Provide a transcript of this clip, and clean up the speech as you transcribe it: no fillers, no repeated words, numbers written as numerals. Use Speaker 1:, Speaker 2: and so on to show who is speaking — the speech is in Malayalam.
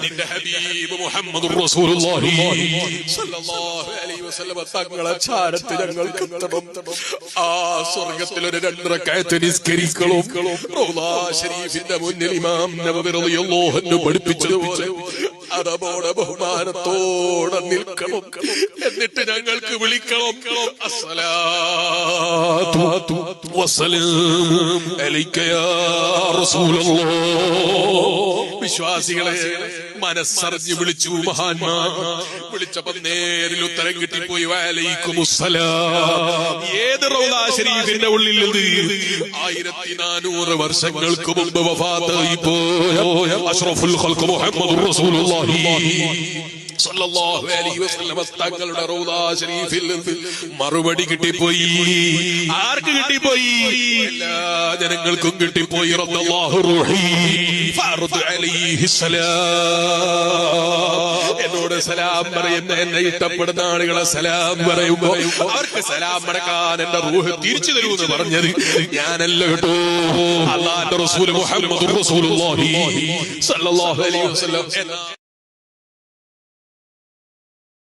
Speaker 1: നിന്റെ ഹബീബ് മുഹമ്മദുർ റസൂലുള്ളാഹി സ്വല്ലല്ലാഹു അലൈഹി വസല്ലം തങ്ങളെ ചാരത്ത് ഞങ്ങൾക്ക് എത്തണം. ആ സ്വർഗ്ഗത്തിൽ ഒരു 2 റക്അത്ത് നിസ്കരിക്കണം. റൗളാ ശരീഫിന്റെ മുന്നിൽ ഇമാം നബവി റളിയല്ലാഹു അൻഹു പഠിപ്പിച്ചതുപോലെ അതോടെ ബഹുമാനത്തോടെ നിൽക്കണം. എന്നിട്ട് ഞങ്ങൾക്ക് വിളിക്കണം, അസ്സലാത്തു വസ്സലാമു അലൈക യാ റസൂലല്ലാഹ്. വിശ്വാസികളെ മനസ്സറിഞ്ഞ് വിളിച്ചു മഹാന്മാർ. വിളിച്ചപ്പോ നേരിൽ ഉത്തരം കിട്ടിപ്പോയി, വഅലൈക്കുമുസ്സലാം. ഏത് റൗളാ ശരീഫിന്റെ ഉള്ളിൽ 1400 വർഷങ്ങൾക്ക് മുമ്പ് വഫാത്തായി പോയ അഷ്റഫുൽ ഖൽഖ് മുഹമ്മദുർ റസൂലുള്ളാഹി സ്വല്ലല്ലാഹു അലൈഹി വസല്ലം തങ്ങളുടെ റൗളാ ശരീഫിൽ മറുപടി കിട്ടിപ്പോയി. ആർക്ക് കിട്ടിപ്പോയി? എല്ലാ ജനങ്ങൾക്കും കിട്ടിപ്പോയി. റബ്ബല്ലാഹു റൂഹി ഫർദ് അലൈഹിസ്സലാം. എന്നോട് സലാം പറയുന്ന, എന്നെ ഇഷ്ടപ്പെടുന്ന ആളുകളെ സലാം പറയുമ്പോ അവർക്ക് സലാം മടക്കാൻ എന്റെ റൂഹ് തിരിച്ചു തരുമെന്ന് പറഞ്ഞത് ഞാനല്ല കേട്ടോ, അല്ലാഹുവിന്റെ റസൂൽ മുഹമ്മദുർ റസൂലുള്ളാഹി സ്വല്ലല്ലാഹു അലൈഹി വസല്ലം.